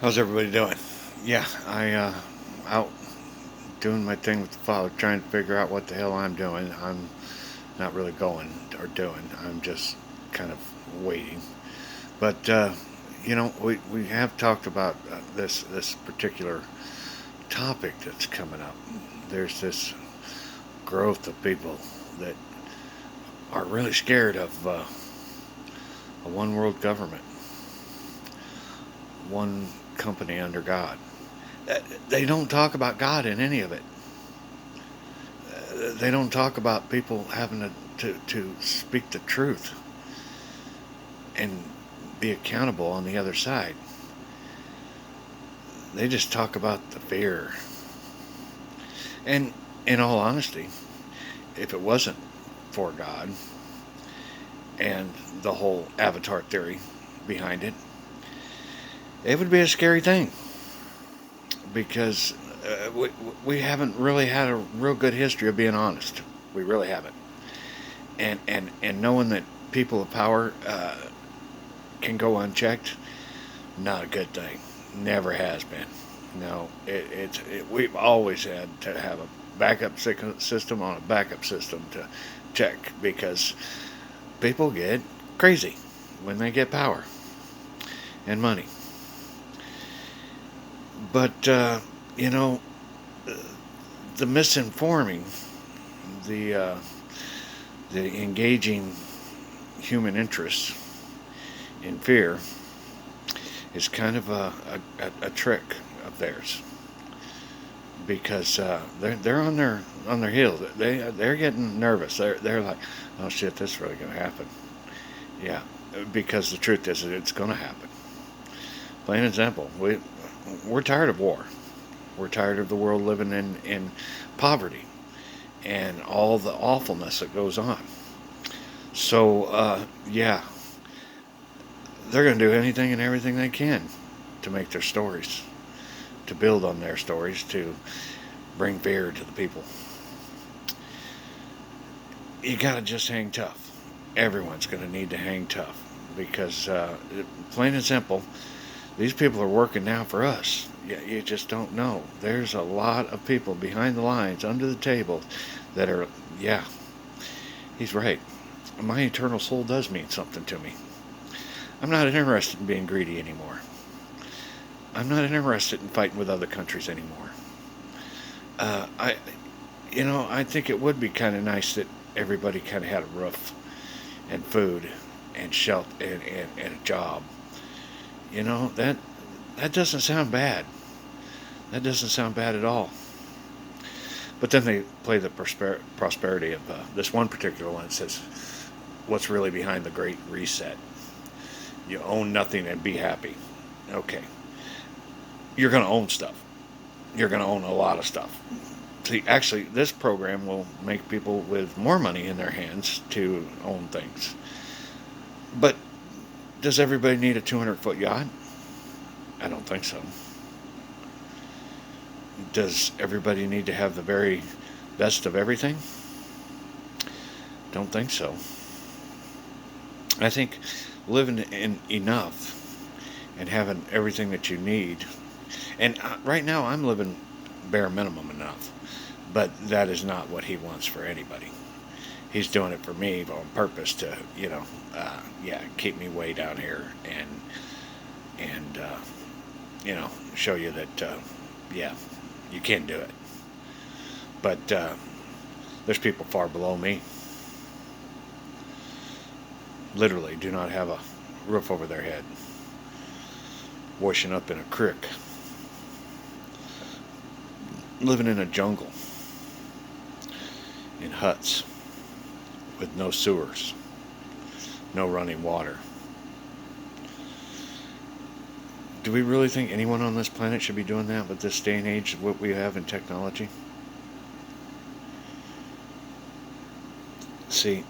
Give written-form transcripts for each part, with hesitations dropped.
How's everybody doing? Yeah, out doing my thing with the father, trying to figure out what the hell I'm doing. I'm not really going or doing. I'm just kind of waiting. But we have talked about this particular topic that's coming up. There's this growth of people that are really scared of a one world government, one company under God. They don't talk about God in any of it. They don't talk about people having to speak the truth and be accountable on the other side. They just talk about the fear. And in all honesty, if it wasn't for God and the whole avatar theory behind it, it would be a scary thing because we haven't really had a real good history of being honest. We really haven't. And knowing that people of power can go unchecked, not a good thing. Never has been. No, we've always had to have a backup system on a backup system to check because people get crazy when they get power and money. But you know, the misinforming, the uh, the engaging human interest in fear is kind of a trick of theirs because they're on their heels. They're getting nervous. They're like, oh shit, this is really going to happen. Yeah, because the truth is that it's going to happen. Plain and simple. We're tired of war. We're tired of the world living in poverty and all the awfulness that goes on. So yeah, they're going to do anything and everything they can to make their stories, to build on their stories, to bring fear to the people. You got to just hang tough. Everyone's going to need to hang tough because, plain and simple, these people are working now for us. You just don't know. There's a lot of people behind the lines, under the table, that are, yeah, he's right. My eternal soul does mean something to me. I'm not interested in being greedy anymore. I'm not interested in fighting with other countries anymore. I, I think it would be kind of nice that everybody kind of had a roof and food and shelter and a job. That doesn't sound bad. That doesn't sound bad at all. But then they play the prosperity of this one particular one that says, what's really behind the Great Reset? You own nothing and be happy. Okay. You're going to own stuff. You're going to own a lot of stuff. See, actually, this program will make people with more money in their hands to own things. But does everybody need a 200-foot yacht? I don't think so. Does everybody need to have the very best of everything? Don't think so. I think living in enough and having everything that you need, and right now I'm living bare minimum enough, but that is not what he wants for anybody. He's doing it for me on purpose to, keep me way down here and show you that, you can do it. But there's people far below me, literally do not have a roof over their head, washing up in a creek, living in a jungle, in huts, with no sewers, no running water. Do we really think anyone on this planet should be doing that with this day and age of what we have in technology? See,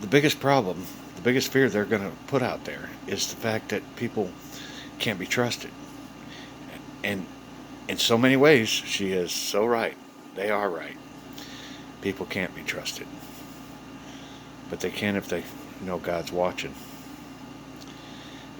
the biggest problem, the biggest fear they're going to put out there is the fact that people can't be trusted. And in so many ways, she is so right. They are right. People can't be trusted. But they can if they know God's watching.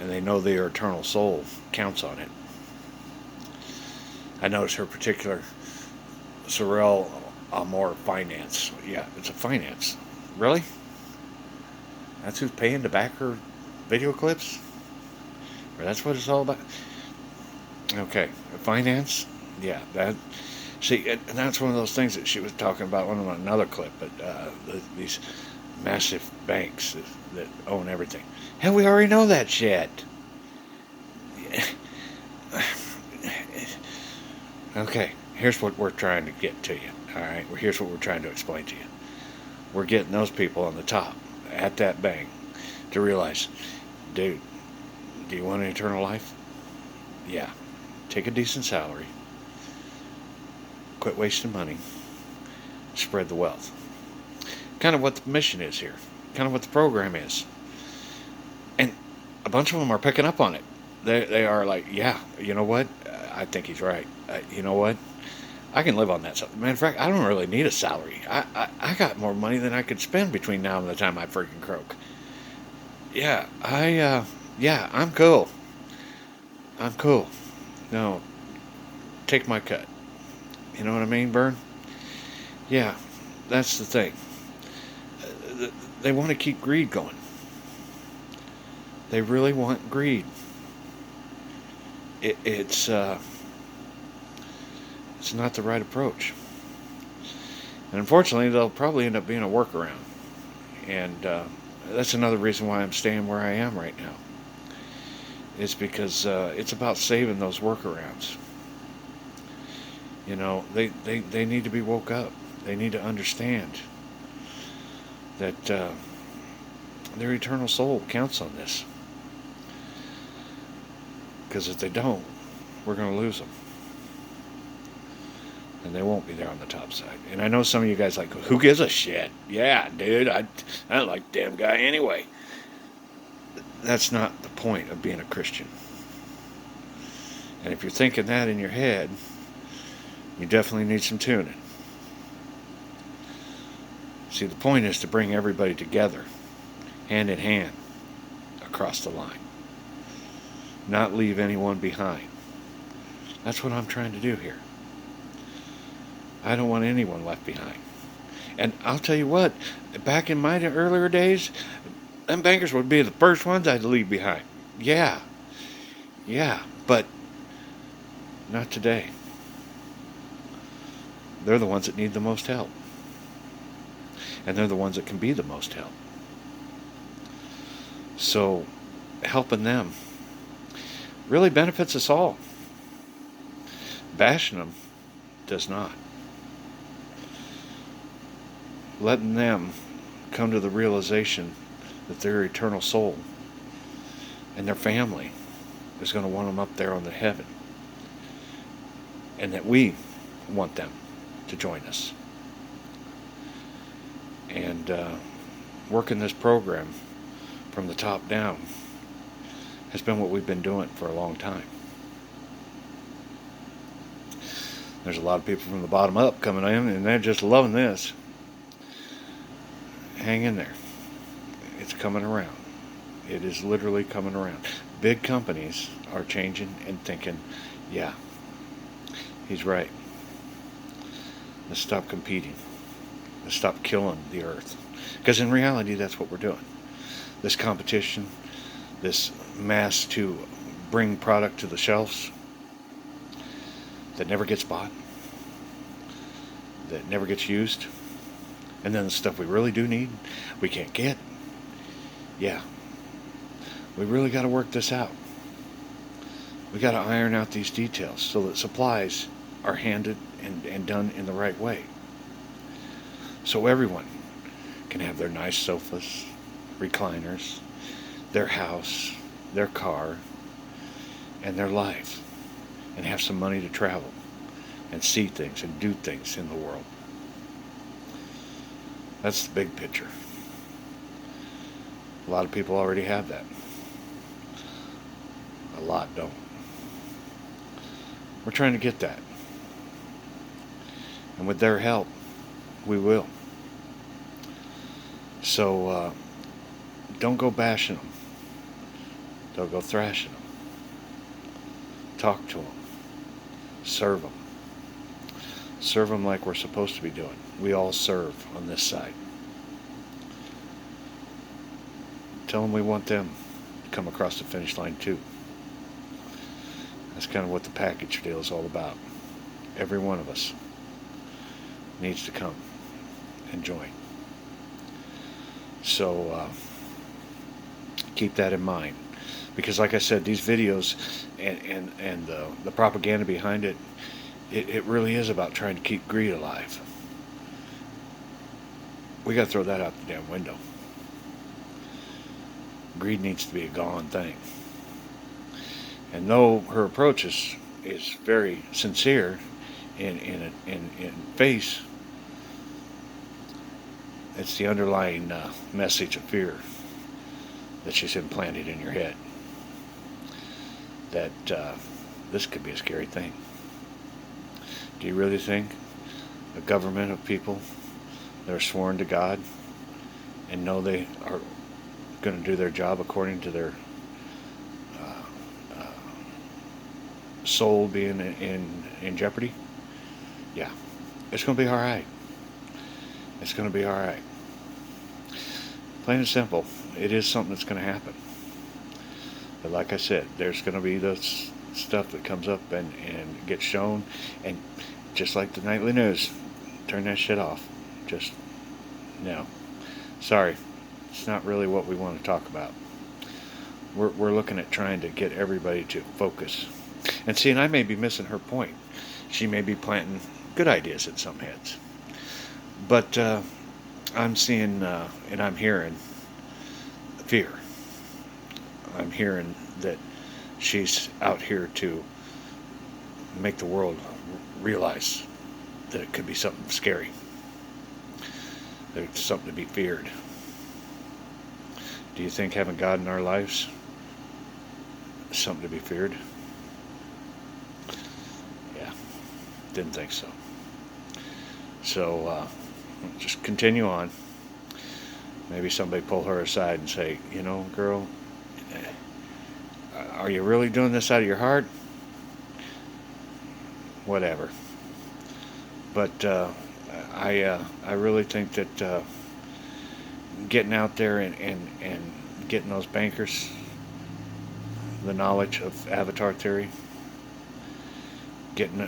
and they know their eternal soul counts on it. I noticed her particular Sorrel Amor Finance. Yeah, it's a finance. Really? That's who's paying to back her video clips? Or that's what it's all about? Okay, finance? Yeah, that. See, and that's one of those things that she was talking about on another clip, but these massive banks that own everything. Hell, we already know that shit. Okay, here's what we're trying to get to you. All right, here's what we're trying to explain to you. We're getting those people on the top at that bank to realize, dude, do you want an eternal life? Yeah, take a decent salary, quit wasting money, spread the wealth. Kind of what the mission is here, kind of what the program is. And a bunch of them are picking up on it. They are like, yeah, you know what? I think he's right. You know what? I can live on that. Matter of fact, I don't really need a salary. I got more money than I could spend between now and the time I freaking croak. Yeah, I'm cool. I'm cool. No, take my cut. You know what I mean, Bern? Yeah, that's the thing. They want to keep greed going. They really want greed. It's not the right approach. And unfortunately, they'll probably end up being a workaround. And that's another reason why I'm staying where I am right now. It's because it's about saving those workarounds. You know, they need to be woke up. They need to understand that their eternal soul counts on this. Because if they don't, we're going to lose them. And they won't be there on the top side. And I know some of you guys like, who gives a shit? Yeah, dude, I don't like the damn guy anyway. That's not the point of being a Christian. And if you're thinking that in your head, you definitely need some tuning. See, the point is to bring everybody together, hand in hand, across the line. Not leave anyone behind. That's what I'm trying to do here. I don't want anyone left behind. And I'll tell you what, back in my earlier days, them bankers would be the first ones I'd leave behind. Yeah, but not today. They're the ones that need the most help. And they're the ones that can be the most help. So, helping them really benefits us all. Bashing them does not. Letting them come to the realization that their eternal soul and their family is going to want them up there on the heaven. And that we want them to join us. And working this program from the top down has been what we've been doing for a long time. There's a lot of people from the bottom up coming in, and they're just loving this. Hang in there. It's coming around. It is literally coming around. Big companies are changing and thinking, yeah, he's right. Let's stop competing. Let's stop killing the earth. Because in reality, that's what we're doing. This competition, this mass to bring product to the shelves that never gets bought, that never gets used, and then the stuff we really do need, we can't get. Yeah. We really got to work this out. We got to iron out these details so that supplies are handed and done in the right way. So everyone can have their nice sofas, recliners, their house, their car, and their life, and have some money to travel and see things and do things in the world. That's the big picture. A lot of people already have that. A lot don't. We're trying to get that. And with their help, we will. So don't go bashing them. they'll go thrashing them. Talk to them. Serve them. Serve them like we're supposed to be doing. We all serve on this side. Tell them we want them to come across the finish line too. That's kind of what the package deal is all about. Every one of us needs to come and join. So keep that in mind. Because like I said, these videos and the propaganda behind it, it really is about trying to keep greed alive. We got to throw that out the damn window. Greed needs to be a gone thing. And though her approach is very sincere in face, it's the underlying message of fear that she's implanted in your head. That this could be a scary thing. Do you really think a government of people that are sworn to God and know they are going to do their job according to their soul being in jeopardy? Yeah, it's going to be all right. It's going to be all right. Plain and simple, it is something that's going to happen. But like I said, there's going to be this stuff that comes up and gets shown, and just like the nightly news, turn that shit off. Just, no. Sorry, it's not really what we want to talk about. We're looking at trying to get everybody to focus. And see, and I may be missing her point. She may be planting good ideas in some heads. But I'm seeing and I'm hearing fear. I'm hearing that she's out here to make the world realize that it could be something scary. That it's something to be feared. Do you think having God in our lives is something to be feared? Yeah, didn't think so. So just continue on. Maybe somebody pull her aside and say, you know, girl, are you really doing this out of your heart? Whatever. But I really think that getting out there and getting those bankers the knowledge of avatar theory, getting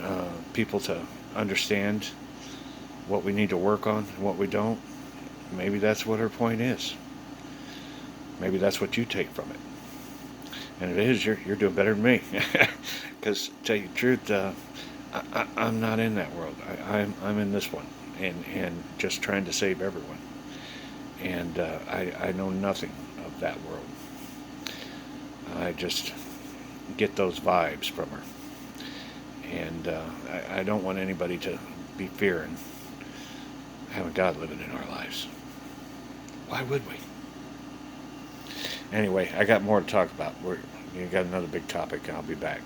people to understand what we need to work on and what we don't, maybe that's what her point is. Maybe that's what you take from it. And it is, you're doing better than me. Because to tell you the truth, I'm not in that world. I'm in this one, and just trying to save everyone. And I know nothing of that world. I just get those vibes from her. And I don't want anybody to be fearing having God living in our lives. Why would we? Anyway, I got more to talk about. You got another big topic, and I'll be back.